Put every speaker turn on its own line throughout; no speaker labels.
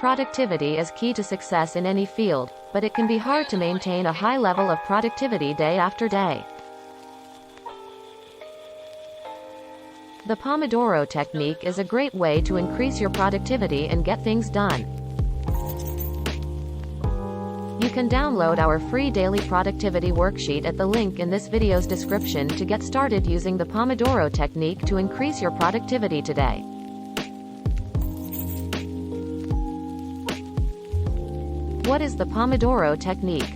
Productivity is key to success in any field, but it can be hard to maintain a high level of productivity day after day. The Pomodoro technique is a great way to increase your productivity and get things done. You can download our free daily productivity worksheet at the link in this video's description to get started using the Pomodoro technique to increase your productivity today. What is the Pomodoro technique?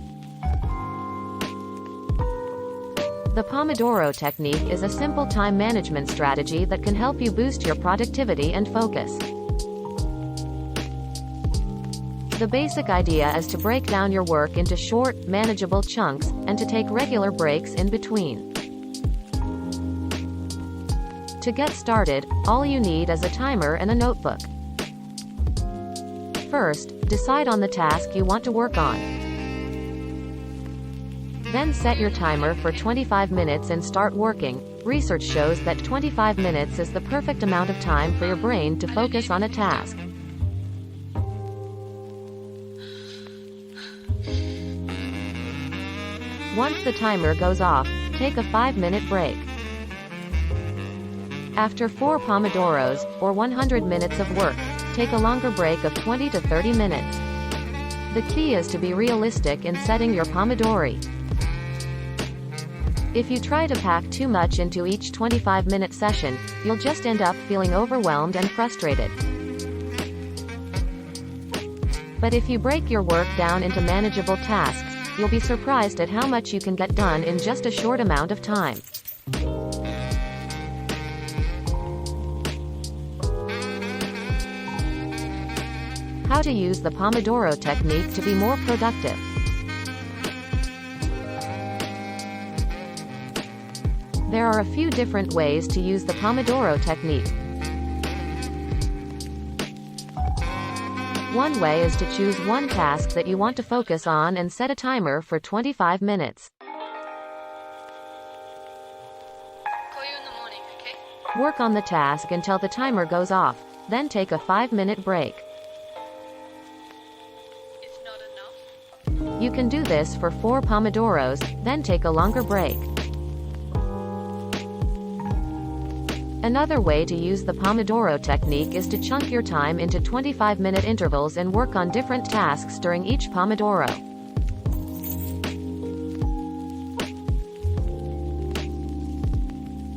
The Pomodoro technique is a simple time management strategy that can help you boost your productivity and focus. The basic idea is to break down your work into short, manageable chunks, and to take regular breaks in between. To get started, all you need is a timer and a notebook. First, decide on the task you want to work on. Then set your timer for 25 minutes and start working. Research shows that 25 minutes is the perfect amount of time for your brain to focus on a task. Once the timer goes off, take a 5-minute break. After 4 Pomodoros, or 100 minutes of work, take a longer break of 20 to 30 minutes. The key is to be realistic in setting your Pomodori. If you try to pack too much into each 25-minute session, you'll just end up feeling overwhelmed and frustrated. But if you break your work down into manageable tasks, you'll be surprised at how much you can get done in just a short amount of time. How to use the Pomodoro technique to be more productive. There are a few different ways to use the Pomodoro technique. One way is to choose one task that you want to focus on and set a timer for 25 minutes.
Call you in the morning, okay?
Work on the task until the timer goes off, then take a 5-minute break.
It's not enough.
You can do this for 4 Pomodoros, then take a longer break. Another way to use the Pomodoro technique is to chunk your time into 25-minute intervals and work on different tasks during each Pomodoro.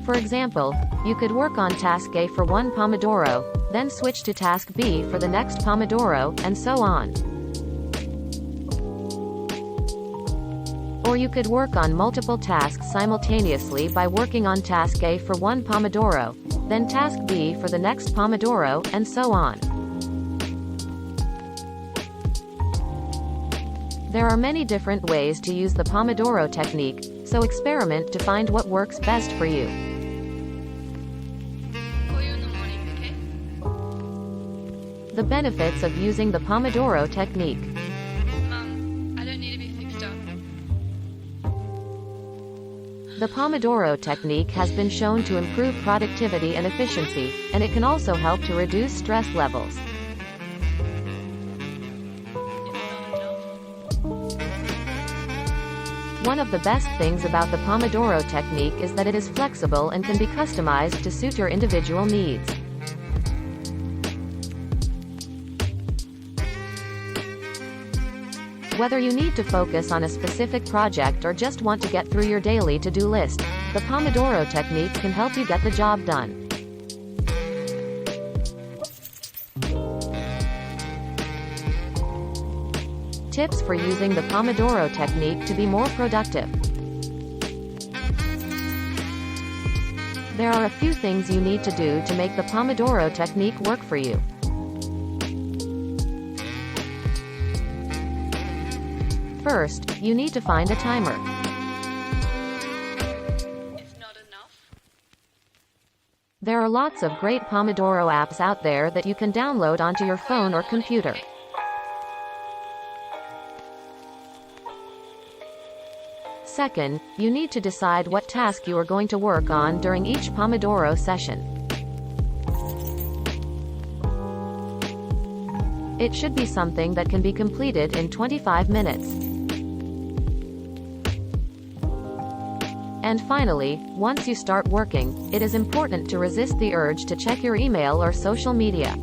For example, you could work on task A for 1 Pomodoro, then switch to task B for the next Pomodoro, and so on. Or you could work on multiple tasks simultaneously by working on task A for 1 Pomodoro, then task B for the next Pomodoro, and so on. There are many different ways to use the Pomodoro technique, so experiment to find what works best for you.
Call you in the morning, okay?
The benefits of using the Pomodoro technique.
I don't need to be fixed up.
The Pomodoro technique has been shown to improve productivity and efficiency, and it can also help to reduce stress levels. One of the best things about the Pomodoro technique is that it is flexible and can be customized to suit your individual needs. Whether you need to focus on a specific project or just want to get through your daily to-do list, the Pomodoro technique can help you get the job done. Tips for using the Pomodoro technique to be more productive. There are a few things you need to do to make the Pomodoro technique work for you. First, you need to find a timer.
It's not enough.
There are lots of great Pomodoro apps out there that you can download onto your phone or computer. Second, you need to decide what task you are going to work on during each Pomodoro session. It should be something that can be completed in 25 minutes. And finally, once you start working, it is important to resist the urge to check your email or social media.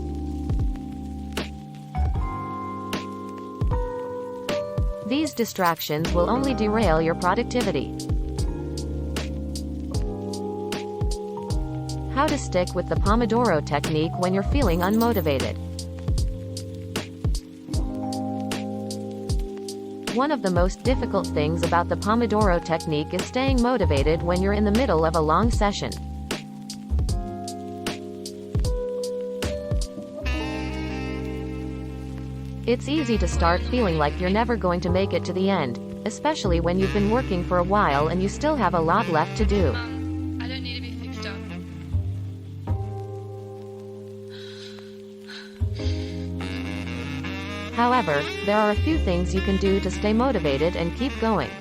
These distractions will only derail your productivity. How to stick with the Pomodoro technique when you're feeling unmotivated. One of the most difficult things about the Pomodoro technique is staying motivated when you're in the middle of a long session. It's easy to start feeling like you're never going to make it to the end, especially when you've been working for a while and you still have a lot left to do.
I don't need to be fixed up.
However, there are a few things you can do to stay motivated and keep going.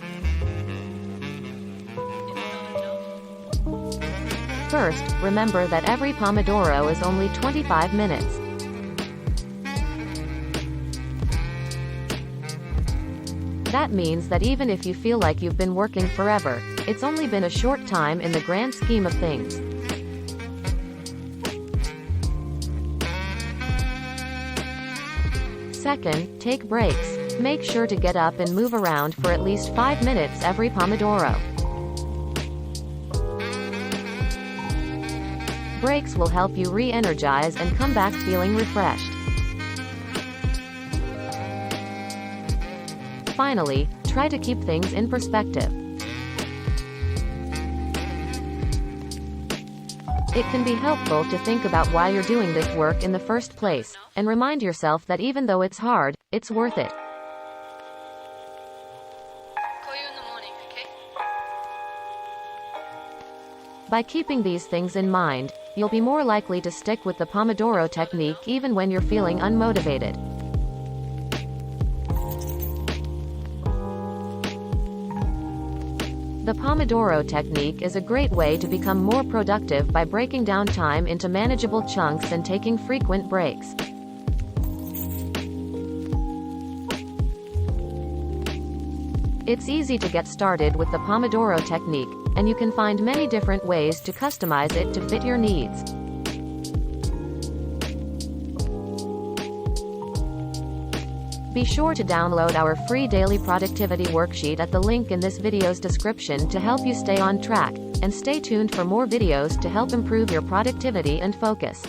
It's not enough.
First, remember that every Pomodoro is only 25 minutes. That means that even if you feel like you've been working forever, it's only been a short time in the grand scheme of things. Second, take breaks. Make sure to get up and move around for at least 5 minutes every Pomodoro. Breaks will help you re-energize and come back feeling refreshed. Finally, try to keep things in perspective. It can be helpful to think about why you're doing this work in the first place, and remind yourself that even though it's hard, it's worth it.
Call you in the morning, okay?
By keeping these things in mind, you'll be more likely to stick with the Pomodoro technique even when you're feeling unmotivated. The Pomodoro technique is a great way to become more productive by breaking down time into manageable chunks and taking frequent breaks. It's easy to get started with the Pomodoro technique, and you can find many different ways to customize it to fit your needs. Be sure to download our free daily productivity worksheet at the link in this video's description to help you stay on track, and stay tuned for more videos to help improve your productivity and focus.